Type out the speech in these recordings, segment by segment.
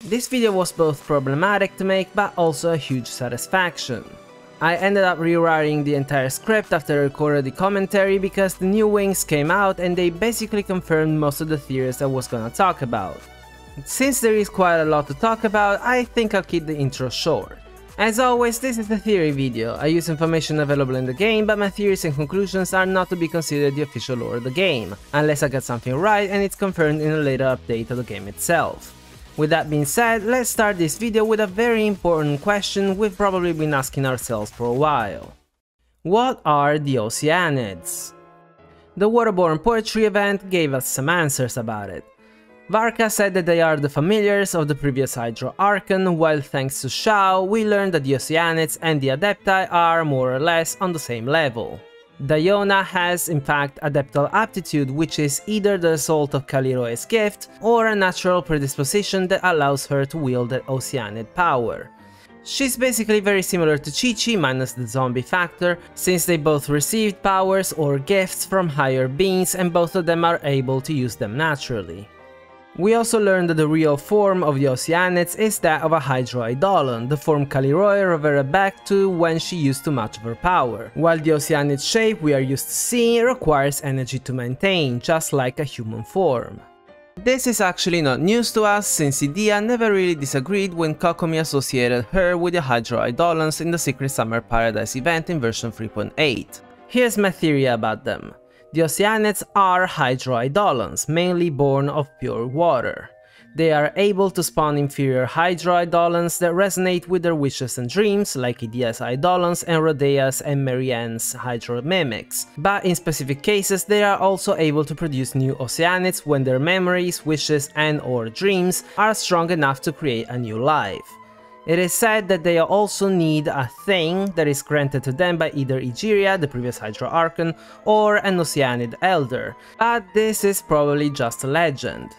This video was both problematic to make but also a huge satisfaction. I ended up rewriting the entire script after I recorded the commentary because the new wings came out and they basically confirmed most of the theories I was gonna talk about. Since there is quite a lot to talk about, I think I'll keep the intro short. As always, this is a theory video. I use information available in the game, but my theories and conclusions are not to be considered the official lore of the game, unless I get something right and it's confirmed in a later update of the game itself. With that being said, let's start this video with a very important question we've probably been asking ourselves for a while. What are the Oceanids? The Waterborne Poetry event gave us some answers about it. Varka said that they are the familiars of the previous Hydro Archon, while thanks to Shao, we learned that the Oceanids and the Adepti are more or less on the same level. Diona has in fact Adeptal Aptitude, which is either the result of Kaliroe's gift or a natural predisposition that allows her to wield the Oceanid power. She's basically very similar to Qiqi minus the zombie factor, since they both received powers or gifts from higher beings and both of them are able to use them naturally. We also learned that the real form of the Oceanids is that of a Hydro Eidolon, the form Kaliroe reverted back to when she used too much of her power, while the Oceanid shape we are used to seeing requires energy to maintain, just like a human form. This is actually not news to us, since Edea never really disagreed when Kokomi associated her with the Hydro Eidolons in the Secret Summer Paradise event in version 3.8. Here's my theory about them. The Oceanids are Hydro Eidolons, mainly born of pure water. They are able to spawn inferior Hydro Eidolons that resonate with their wishes and dreams, like Edea's Eidolons and Rhodea's and Marianne's Hydro Mimics, but in specific cases they are also able to produce new Oceanids when their memories, wishes and/or dreams are strong enough to create a new life. It is said that they also need a thing that is granted to them by either Egeria, the previous Hydro Archon, or an Oceanid Elder, but this is probably just a legend.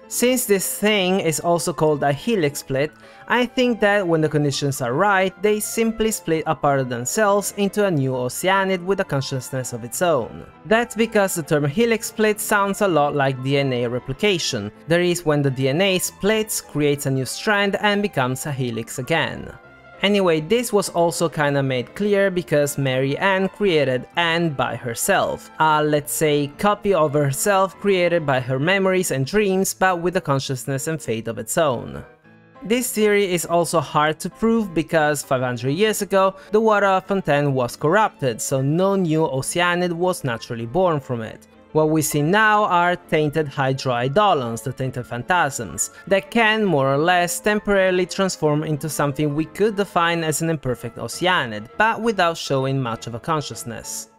Since this thing is also called a helix split, I think that when the conditions are right, they simply split a part of themselves into a new Oceanid with a consciousness of its own. That's because the term helix split sounds a lot like DNA replication, that is, when the DNA splits, creates a new strand and becomes a helix again. Anyway, this was also kinda made clear because Mary Ann created Anne by herself, a, let's say, copy of herself created by her memories and dreams but with a consciousness and fate of its own. This theory is also hard to prove because 500 years ago the water of Fontaine was corrupted, so no new Oceanid was naturally born from it. What we see now are tainted Hydro Eidolons, the tainted phantasms, that can, more or less, temporarily transform into something we could define as an imperfect Oceanid, but without showing much of a consciousness.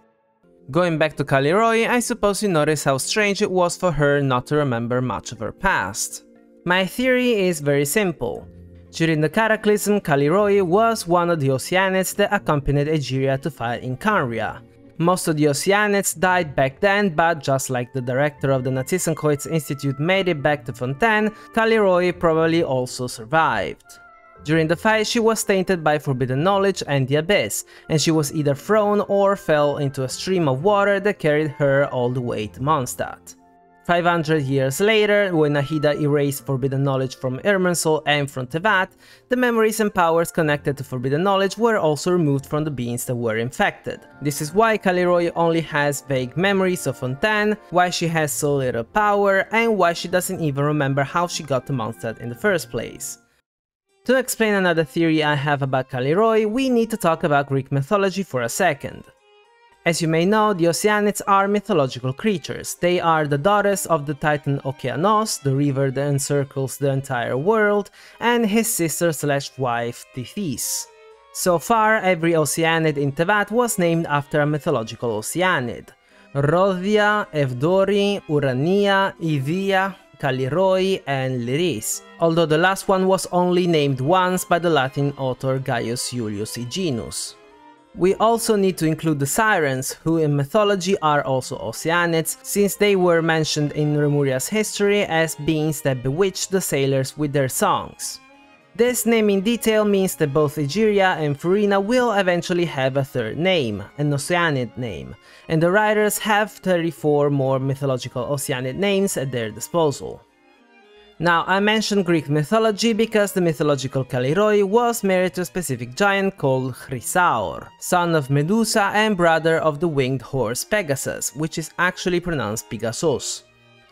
Going back to Kaliroe, I suppose you notice how strange it was for her not to remember much of her past. My theory is very simple. During the Cataclysm, Kaliroe was one of the Oceanids that accompanied Egeria to fight in Khaenri'ah. Most of the Oceanids died back then, but just like the director of the Natissenkoitz Institute made it back to Fontaine, Kaliroe probably also survived. During the fight, she was tainted by forbidden knowledge and the abyss, and she was either thrown or fell into a stream of water that carried her all the way to Mondstadt. 500 years later, when Nahida erased forbidden knowledge from Irminsul and from Teyvat, the memories and powers connected to forbidden knowledge were also removed from the beings that were infected. This is why Kaliroe only has vague memories of Fontaine, why she has so little power, and why she doesn't even remember how she got to Mondstadt in the first place. To explain another theory I have about Kaliroe, we need to talk about Greek mythology for a second. As you may know, the Oceanids are mythological creatures. They are the daughters of the titan Okeanos, the river that encircles the entire world, and his sister/wife Tethys. So far, every Oceanid in Teyvat was named after a mythological Oceanid. Rhodia, Evdori, Urania, Evia, Kaliroe, and Liris, although the last one was only named once by the Latin author Gaius Julius Hyginus. We also need to include the Sirens, who in mythology are also Oceanids, since they were mentioned in Remuria's history as beings that bewitched the sailors with their songs. This naming detail means that both Egeria and Furina will eventually have a third name, an Oceanid name, and the writers have 34 more mythological Oceanid names at their disposal. Now, I mentioned Greek mythology because the mythological Kalliroi was married to a specific giant called Chrysaor, son of Medusa and brother of the winged horse Pegasus, which is actually pronounced Pegasus.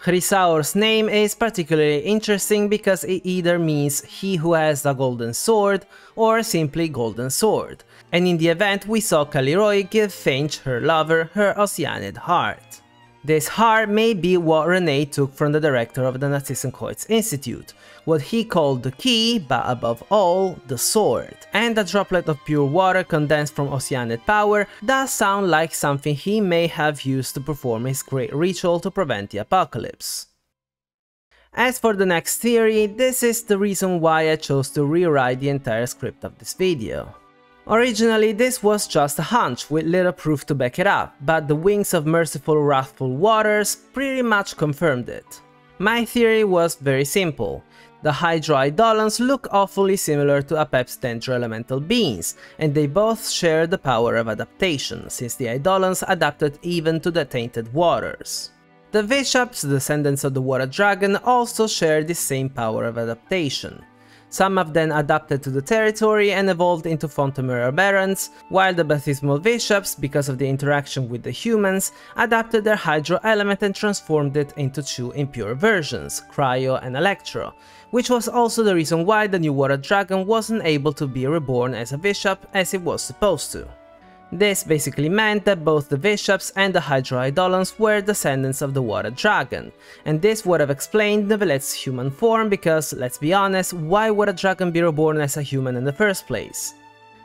Chrysaor's name is particularly interesting because it either means he who has a golden sword or simply golden sword, and in the event we saw Kalliroi give Finch, her lover, her Oceanid heart. This heart may be what René took from the director of the Nazissenkreuz Institute, what he called the key, but above all, the sword. And a droplet of pure water condensed from Oceanid power does sound like something he may have used to perform his great ritual to prevent the apocalypse. As for the next theory, this is the reason why I chose to rewrite the entire script of this video. Originally, this was just a hunch with little proof to back it up, but the Wings of Merciful Wrathful Waters pretty much confirmed it. My theory was very simple. The Hydra Eidolons look awfully similar to Apep's Dendro elemental beings, and they both share the power of adaptation, since the Eidolons adapted even to the tainted waters. The Vishaps, descendants of the Water Dragon, also share the same power of adaptation. Some of them adapted to the territory and evolved into Fontemura Barons, while the Baptismal Vishaps, because of the interaction with the humans, adapted their Hydro element and transformed it into two impure versions, Cryo and Electro, which was also the reason why the new Water Dragon wasn't able to be reborn as a Vishap as it was supposed to. This basically meant that both the Vishaps and the Hydra Eidolons were descendants of the Water Dragon, and this would have explained Neuvillette human form because, let's be honest, why would a dragon be reborn as a human in the first place?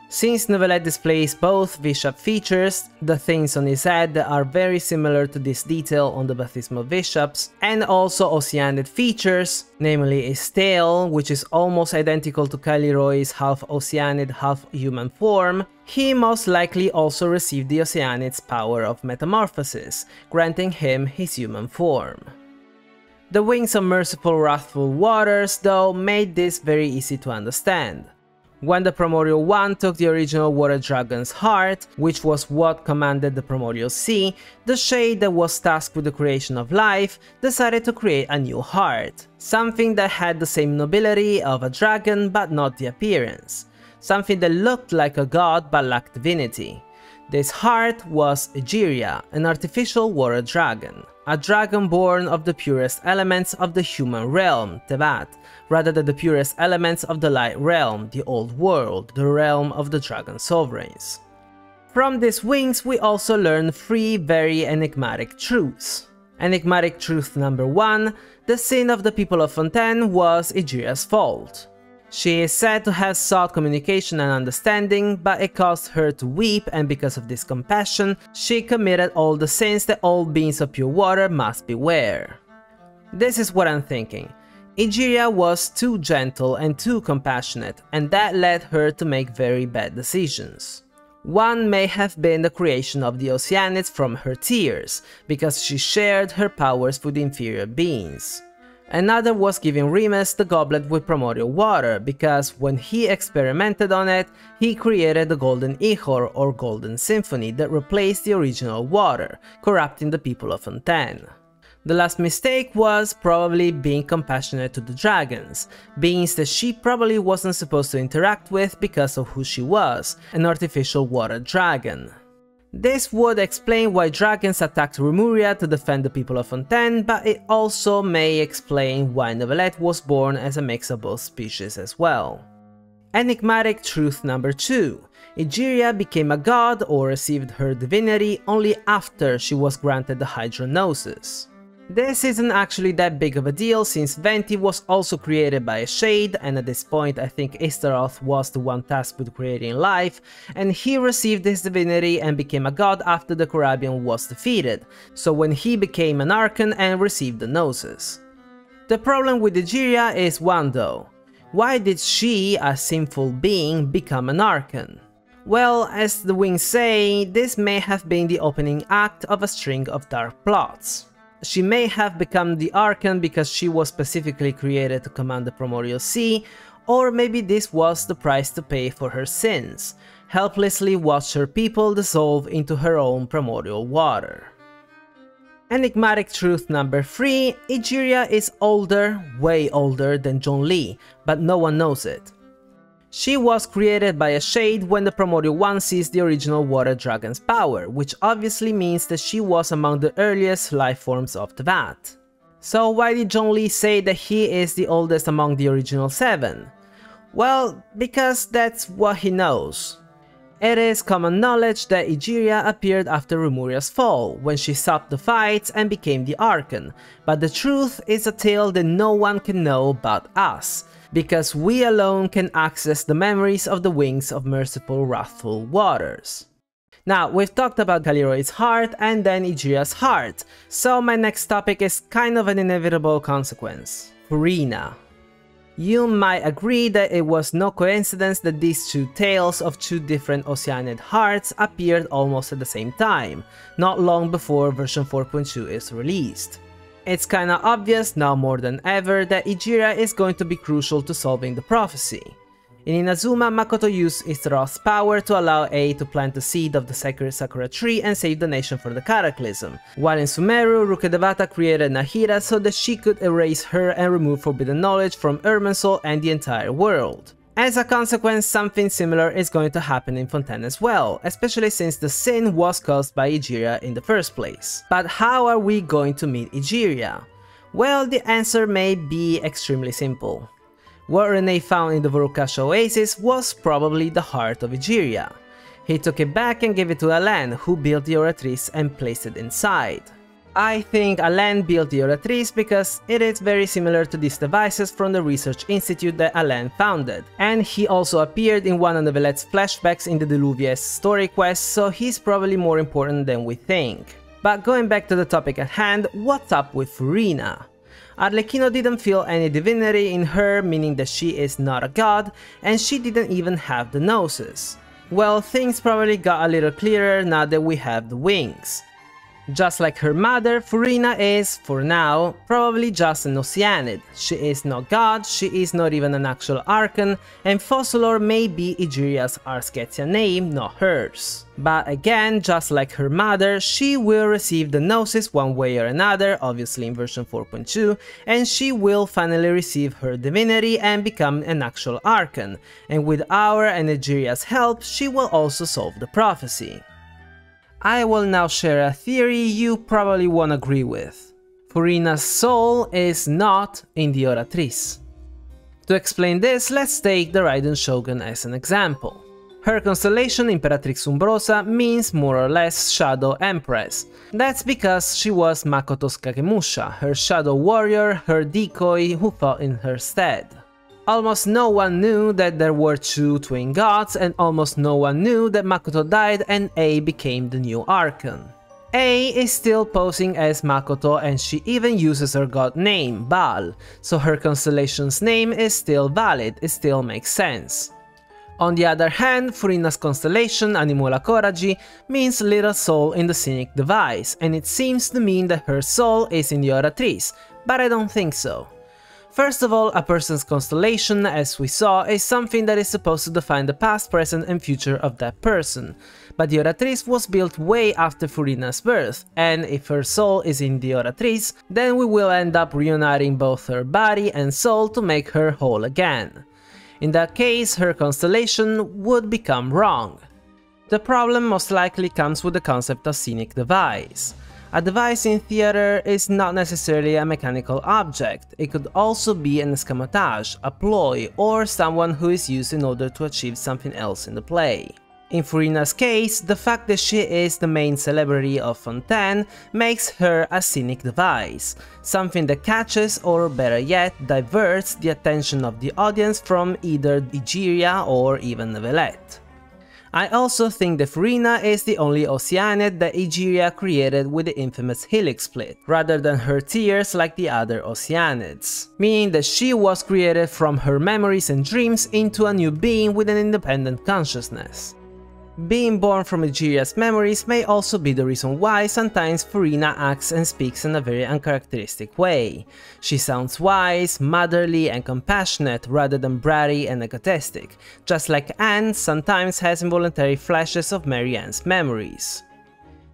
Since Neuvillette displays both Vishap features, the things on his head that are very similar to this detail on the Baptismal Vishaps, and also Oceanid features, namely his tail, which is almost identical to Kalliroi's half Oceanid, half human form, he most likely also received the Oceanid's power of metamorphosis, granting him his human form. The Wings of Merciful Wrathful Waters, though, made this very easy to understand. When the Primordial One took the original Water Dragon's heart, which was what commanded the Primordial Sea, the Shade that was tasked with the creation of life decided to create a new heart, something that had the same nobility of a dragon but not the appearance, something that looked like a god but lacked divinity. This heart was Egeria, an artificial water dragon, a dragon born of the purest elements of the human realm, Tevat, rather than the purest elements of the light realm, the old world, the realm of the dragon sovereigns. From these wings we also learn three very enigmatic truths. Enigmatic truth number 1, the sin of the people of Fontaine was Egeria's fault. She is said to have sought communication and understanding, but it caused her to weep, and because of this compassion, she committed all the sins that all beings of pure water must beware. This is what I'm thinking. Egeria was too gentle and too compassionate, and that led her to make very bad decisions. One may have been the creation of the Oceanids from her tears, because she shared her powers with inferior beings. Another was giving Remus the goblet with primordial water, because when he experimented on it, he created the Golden Ichor or Golden Symphony that replaced the original water, corrupting the people of Fontaine. The last mistake was probably being compassionate to the dragons, beings that she probably wasn't supposed to interact with because of who she was, an artificial water dragon. This would explain why dragons attacked Remuria to defend the people of Fontaine, but it also may explain why Neuvillette was born as a mix of both species as well. Enigmatic truth number 2. Egeria became a god or received her divinity only after she was granted the Hydronosis. This isn't actually that big of a deal since Venti was also created by a shade, and at this point I think Istaroth was the one tasked with creating life, and he received his divinity and became a god after the Corabian was defeated, so when he became an Archon and received the Gnosis. The problem with Egeria is one though. Why did she, a sinful being, become an Archon? Well, as the wings say, this may have been the opening act of a string of dark plots. She may have become the Archon because she was specifically created to command the Primordial Sea, or maybe this was the price to pay for her sins, helplessly watch her people dissolve into her own primordial water. Enigmatic truth number 3, Egeria is older, way older than Zhongli, but no one knows it. She was created by a shade when the Primordial One seized the original Water Dragon's power, which obviously means that she was among the earliest life forms of the Vat. So why did Zhongli say that he is the oldest among the original 7? Well, because that's what he knows. It is common knowledge that Egeria appeared after Remuria's fall, when she stopped the fights and became the Archon, but the truth is a tale that no one can know but us, because we alone can access the memories of the wings of merciful wrathful waters. Now, we've talked about Kaliroi's heart and then Egeria's heart, so my next topic is kind of an inevitable consequence: Furina. You might agree that it was no coincidence that these two tales of two different Oceanid hearts appeared almost at the same time, not long before version 4.2 is released. It's kinda obvious now more than ever that Egeria is going to be crucial to solving the prophecy. In Inazuma, Makoto used Izoroth's power to allow Ei to plant the seed of the sacred Sakura tree and save the nation from the Cataclysm, while in Sumeru, Rukkhadevata created Nahida so that she could erase her and remove forbidden knowledge from Irminsul and the entire world. As a consequence, something similar is going to happen in Fontaine as well, especially since the sin was caused by Egeria in the first place. But how are we going to meet Egeria? Well, the answer may be extremely simple. What René found in the Vorukasha Oasis was probably the heart of Egeria. He took it back and gave it to Alain, who built the Oratrice and placed it inside. I think Alain built the Oratrice because it is very similar to these devices from the research institute that Alain founded, and he also appeared in one of Neuvillette flashbacks in the Deluvies story quest, so he's probably more important than we think. But going back to the topic at hand, what's up with Furina? Arlecchino didn't feel any divinity in her, meaning that she is not a god, and she didn't even have the Gnosis. Well, things probably got a little clearer now that we have the wings. Just like her mother, Furina is, for now, probably just an Oceanid. She is not god, she is not even an actual Archon, and Focalors may be Egeria's Arsketsia name, not hers. But again, just like her mother, she will receive the Gnosis one way or another, obviously in version 4.2, and she will finally receive her divinity and become an actual Archon, and with our and Egeria's help, she will also solve the prophecy. I will now share a theory you probably won't agree with. Furina's soul is not in the Oratrice. To explain this, let's take the Raiden Shogun as an example. Her constellation, Imperatrix Umbrosa, means more or less Shadow Empress. That's because she was Makoto's Kagemusha, her shadow warrior, her decoy who fought in her stead. Almost no one knew that there were two twin gods, and almost no one knew that Makoto died and Ei became the new Archon. Ei is still posing as Makoto, and she even uses her god name, Baal, so her constellation's name is still valid, it still makes sense. On the other hand, Furina's constellation, Animula Coraji, means little soul in the Scenic Device, and it seems to mean that her soul is in the Oratrice, but I don't think so. First of all, a person's constellation, as we saw, is something that is supposed to define the past, present and future of that person. But the Oratrice was built way after Furina's birth, and if her soul is in the Oratrice, then we will end up reuniting both her body and soul to make her whole again. In that case, her constellation would become wrong. The problem most likely comes with the concept of Scenic Device. A device in theater is not necessarily a mechanical object, it could also be an escamotage, a ploy, or someone who is used in order to achieve something else in the play. In Furina's case, the fact that she is the main celebrity of Fontaine makes her a scenic device, something that catches or better yet diverts the attention of the audience from either Egeria or even Neuvillette. I also think that Furina is the only Oceanid that Egeria created with the infamous Helix split, rather than her tears like the other Oceanids, meaning that she was created from her memories and dreams into a new being with an independent consciousness. Being born from Egeria's memories may also be the reason why sometimes Furina acts and speaks in a very uncharacteristic way. She sounds wise, motherly and compassionate rather than bratty and egotistic, just like Anne sometimes has involuntary flashes of Mary Anne's memories.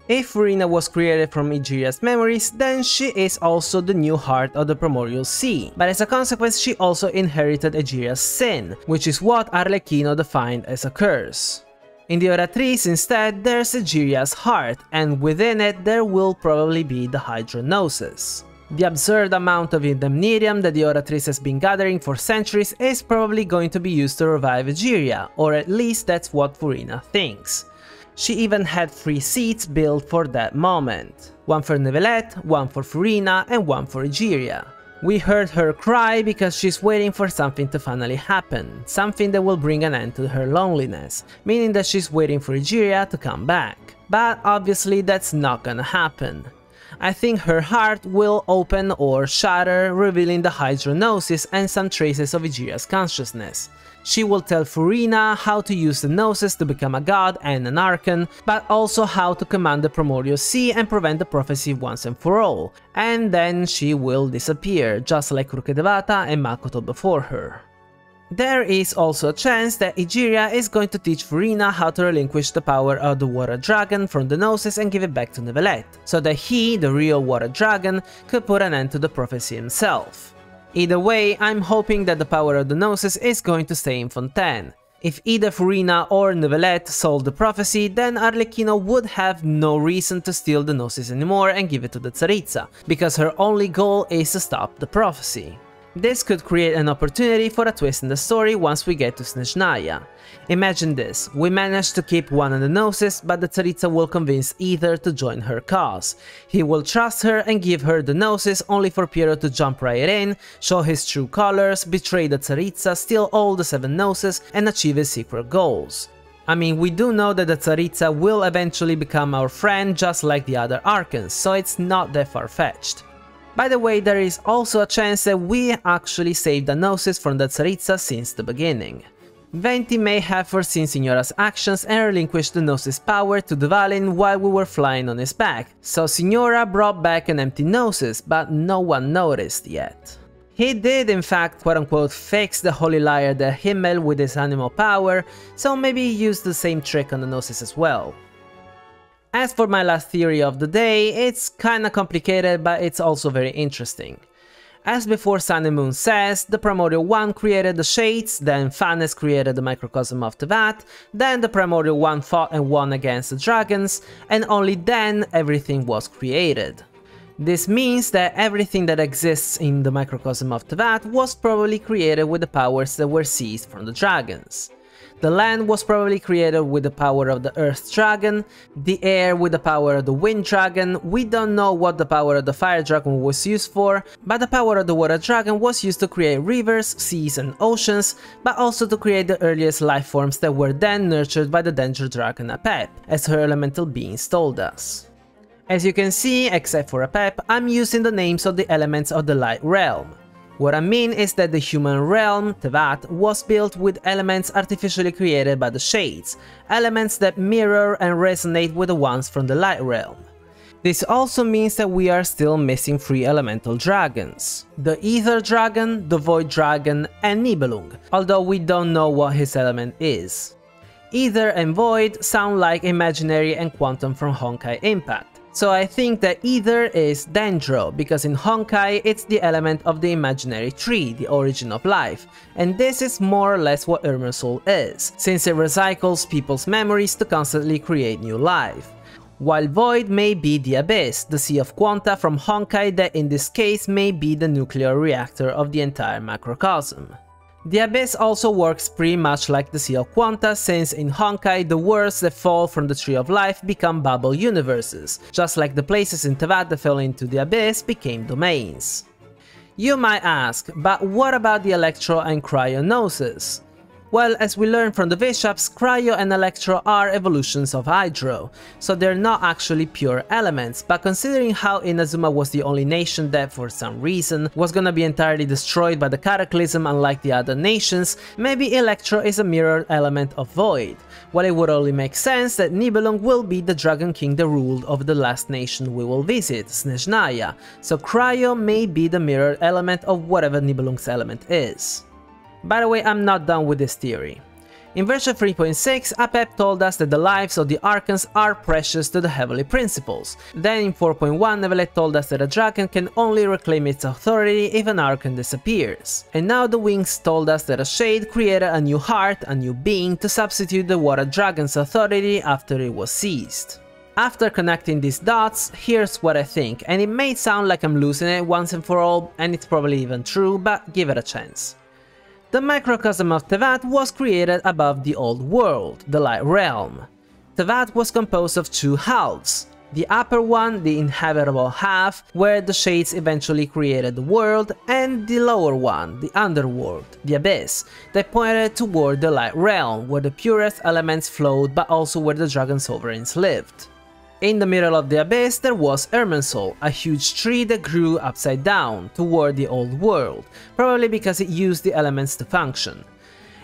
If Furina was created from Egeria's memories, then she is also the new heart of the Primordial Sea, but as a consequence she also inherited Egeria's sin, which is what Arlecchino defined as a curse. In the Oratrice instead, there's Egeria's heart, and within it there will probably be the Hydronosis. The absurd amount of Indemnirium that the Oratrice has been gathering for centuries is probably going to be used to revive Egeria, or at least that's what Furina thinks. She even had 3 seats built for that moment. One for Neuvillette, one for Furina, and one for Egeria. We heard her cry because she's waiting for something to finally happen, something that will bring an end to her loneliness, meaning that she's waiting for Egeria to come back. But obviously that's not gonna happen. I think her heart will open or shatter, revealing the Hydronosis and some traces of Egeria's consciousness. She will tell Furina how to use the Gnosis to become a god and an archon, but also how to command the Primordial Sea and prevent the prophecy once and for all, and then she will disappear, just like Rukkhedevata and Makoto before her. There is also a chance that Egeria is going to teach Furina how to relinquish the power of the Water Dragon from the Gnosis and give it back to Neuvillette, so that he, the real Water Dragon, could put an end to the prophecy himself. Either way, I'm hoping that the power of the Gnosis is going to stay in Fontaine. If either Furina or Neuvillette solve the prophecy, then Arlecchino would have no reason to steal the Gnosis anymore and give it to the Tsaritsa, because her only goal is to stop the prophecy. This could create an opportunity for a twist in the story once we get to Snezhnaya. Imagine this, we manage to keep one of the Gnosis, but the Tsaritsa will convince Aether to join her cause. He will trust her and give her the Gnosis only for Piero to jump right in, show his true colors, betray the Tsaritsa, steal all the 7 Gnosis and achieve his secret goals. I mean, we do know that the Tsaritsa will eventually become our friend just like the other Archons, so it's not that far-fetched. By the way, there is also a chance that we actually saved the Gnosis from the Tsaritsa since the beginning. Venti may have foreseen Signora's actions and relinquished the Gnosis power to Dvalin while we were flying on his back, so Signora brought back an empty Gnosis, but no one noticed yet. He did in fact quote-unquote fix the Holy Liar der Himmel with his animal power, so maybe he used the same trick on the Gnosis as well. As for my last theory of the day, it's kinda complicated, but it's also very interesting. As before Sun and Moon says, the Primordial One created the Shades, then Phanes created the microcosm of Teyvat, then the Primordial One fought and won against the dragons, and only then everything was created. This means that everything that exists in the microcosm of Teyvat was probably created with the powers that were seized from the dragons. The land was probably created with the power of the Earth Dragon, the air with the power of the Wind Dragon. We don't know what the power of the Fire Dragon was used for, but the power of the Water Dragon was used to create rivers, seas and oceans, but also to create the earliest life forms that were then nurtured by the Danger Dragon Apep, as her elemental beings told us. As you can see, except for Apep, I'm using the names of the elements of the Light Realm. What I mean is that the human realm, Teyvat, was built with elements artificially created by the Shades, elements that mirror and resonate with the ones from the Light Realm. This also means that we are still missing 3 elemental dragons: the Aether Dragon, the Void Dragon, and Nibelung, although we don't know what his element is. Aether and Void sound like Imaginary and Quantum from Honkai Impact. So I think that Aether is Dendro, because in Honkai it's the element of the imaginary tree, the origin of life, and this is more or less what Irminsul is, since it recycles people's memories to constantly create new life. While Void may be the Abyss, the Sea of Quanta from Honkai that in this case may be the nuclear reactor of the entire macrocosm. The Abyss also works pretty much like the Sea of Quanta, since in Honkai the worlds that fall from the Tree of Life become bubble universes, just like the places in Teyvat that fell into the Abyss became domains. You might ask, but what about the Electro and Cryo Gnosis? Well, as we learned from the Bishops, Cryo and Electro are evolutions of Hydro, so they're not actually pure elements, but considering how Inazuma was the only nation that, for some reason, was gonna be entirely destroyed by the Cataclysm unlike the other nations, maybe Electro is a mirrored element of Void, while it would only make sense that Nibelung will be the Dragon King that ruled over the last nation we will visit, Snezhnaya, so Cryo may be the mirrored element of whatever Nibelung's element is. By the way, I'm not done with this theory. In version 3.6, Apep told us that the lives of the Archons are precious to the Heavenly Principles. Then in 4.1, Neuvillette told us that a dragon can only reclaim its authority if an Archon disappears. And now the Wings told us that a Shade created a new heart, a new being, to substitute the Water Dragon's authority after it was seized. After connecting these dots, here's what I think, and it may sound like I'm losing it once and for all, and it's probably even true, but give it a chance. The microcosm of Teyvat was created above the old world, the Light Realm. Teyvat was composed of two halves. The upper one, the inhabitable half, where the Shades eventually created the world, and the lower one, the underworld, the Abyss, that pointed toward the Light Realm, where the purest elements flowed but also where the Dragon Sovereigns lived. In the middle of the Abyss there was Irminsul, a huge tree that grew upside down, toward the old world, probably because it used the elements to function.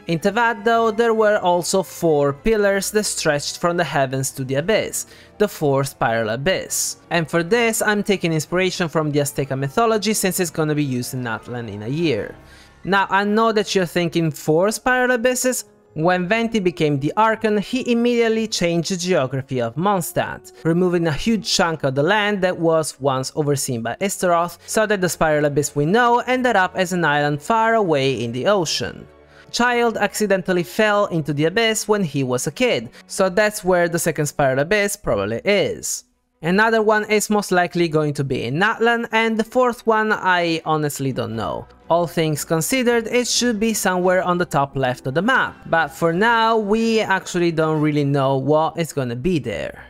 In Teyvat though, there were also 4 pillars that stretched from the heavens to the Abyss, the 4 Spiral Abyss. And for this I'm taking inspiration from the Azteca mythology since it's gonna be used in Natlan in a year. Now I know that you're thinking 4 Spiral Abysses? When Venti became the Archon, he immediately changed the geography of Mondstadt, removing a huge chunk of the land that was once overseen by Istaroth, so that the Spiral Abyss we know ended up as an island far away in the ocean. Childe accidentally fell into the Abyss when he was a kid, so that's where the second Spiral Abyss probably is. Another one is most likely going to be in Natlan, and the fourth one I honestly don't know. All things considered, it should be somewhere on the top left of the map, but for now we actually don't really know what is gonna be there.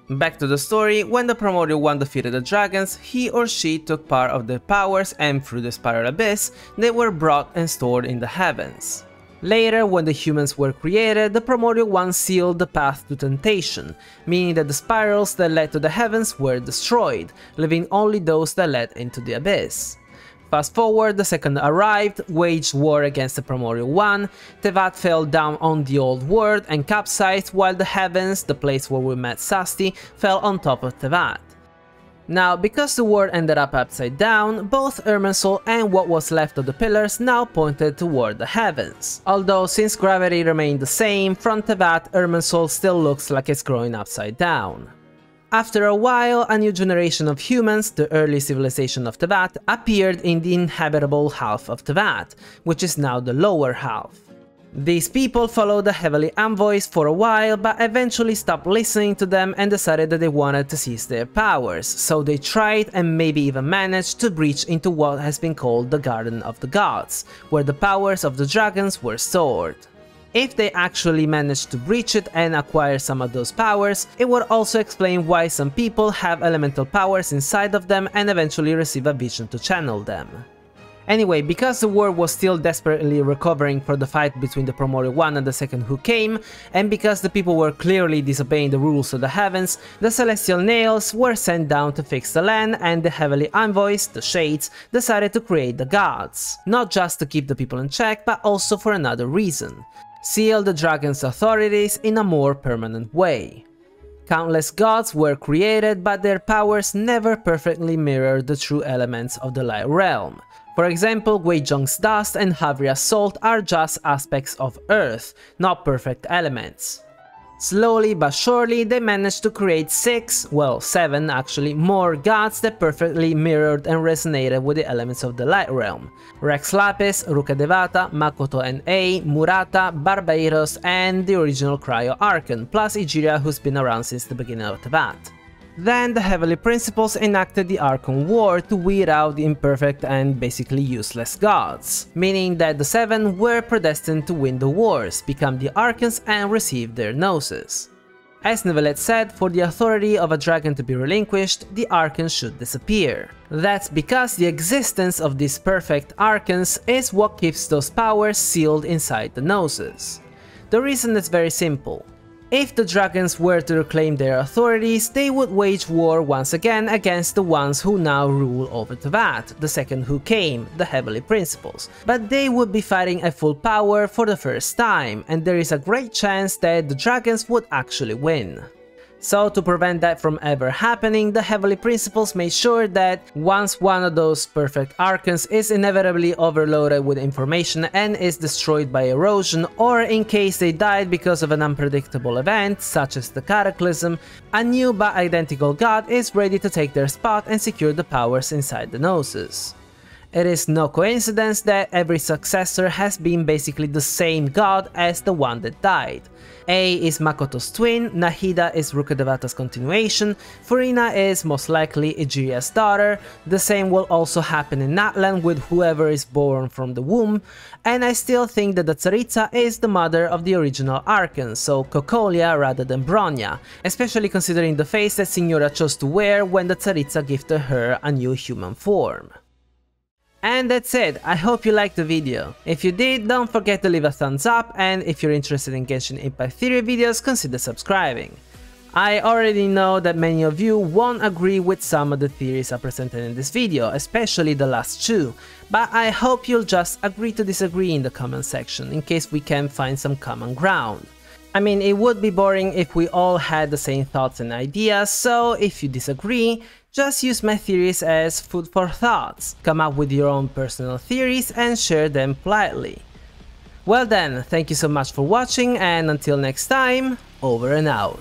Back to the story, when the Primordial One defeated the dragons, he or she took part of their powers and through the Spiral Abyss, they were brought and stored in the heavens. Later, when the humans were created, the Primordial One sealed the path to temptation, meaning that the spirals that led to the heavens were destroyed, leaving only those that led into the abyss. Fast forward, the second arrived, waged war against the Primordial One, Teyvat fell down on the old world and capsized, while the heavens, the place where we met Sasti, fell on top of Teyvat. Now, because the world ended up upside down, both Irminsul and what was left of the pillars now pointed toward the heavens. Although since gravity remained the same, from Teyvat, Irminsul still looks like it's growing upside down. After a while, a new generation of humans, the early civilization of Teyvat, appeared in the inhabitable half of Teyvat, which is now the lower half. These people followed the Heavenly Envoys for a while, but eventually stopped listening to them and decided that they wanted to seize their powers, so they tried and maybe even managed to breach into what has been called the Garden of the Gods, where the powers of the dragons were stored. If they actually managed to breach it and acquire some of those powers, it would also explain why some people have elemental powers inside of them and eventually receive a vision to channel them. Anyway, because the world was still desperately recovering from the fight between the Primordial One and the Second Who Came, and because the people were clearly disobeying the rules of the heavens, the Celestial Nails were sent down to fix the land, and the Heavenly Envoys, the Shades, decided to create the gods. Not just to keep the people in check, but also for another reason: seal the dragon's authorities in a more permanent way. Countless gods were created, but their powers never perfectly mirrored the true elements of the Light Realm. For example, Guizhong's dust and Havria's salt are just aspects of Earth, not perfect elements. Slowly but surely, they managed to create 7 actually, more gods that perfectly mirrored and resonated with the elements of the Light Realm: Rex Lapis, Ruka Devata, Makoto N.A., Murata, Barbeiros, and the original Cryo Archon, plus Egeria, who's been around since the beginning of Teyvat. Then the Heavenly Principles enacted the Archon War to weed out the imperfect and basically useless gods, meaning that the 7 were predestined to win the wars, become the Archons and receive their gnosis. As Neuvillette said, for the authority of a dragon to be relinquished, the Archons should disappear. That's because the existence of these perfect Archons is what keeps those powers sealed inside the gnosis. The reason is very simple. If the dragons were to reclaim their authorities, they would wage war once again against the ones who now rule over Teyvat, the Second Who Came, the Heavenly Principles, but they would be fighting at full power for the first time, and there is a great chance that the dragons would actually win. So to prevent that from ever happening, the Heavenly Principles made sure that once one of those perfect archons is inevitably overloaded with information and is destroyed by erosion, or in case they died because of an unpredictable event, such as the Cataclysm, a new but identical god is ready to take their spot and secure the powers inside the Gnosis. It is no coincidence that every successor has been basically the same god as the one that died. A is Makoto's twin, Nahida is Rukkhadevata's continuation, Furina is most likely Egeria's daughter, the same will also happen in Natlan with whoever is born from the womb, and I still think that the Tsaritsa is the mother of the original Archon, so Cocolia rather than Bronya, especially considering the face that Signora chose to wear when the Tsaritsa gifted her a new human form. And that's it, I hope you liked the video. If you did, don't forget to leave a thumbs up, and if you're interested in Genshin Impact theory videos, consider subscribing. I already know that many of you won't agree with some of the theories I presented in this video, especially the last two, but I hope you'll just agree to disagree in the comment section, in case we can find some common ground. I mean, it would be boring if we all had the same thoughts and ideas, so if you disagree, just use my theories as food for thoughts, come up with your own personal theories and share them politely. Well then, thank you so much for watching, and until next time, over and out.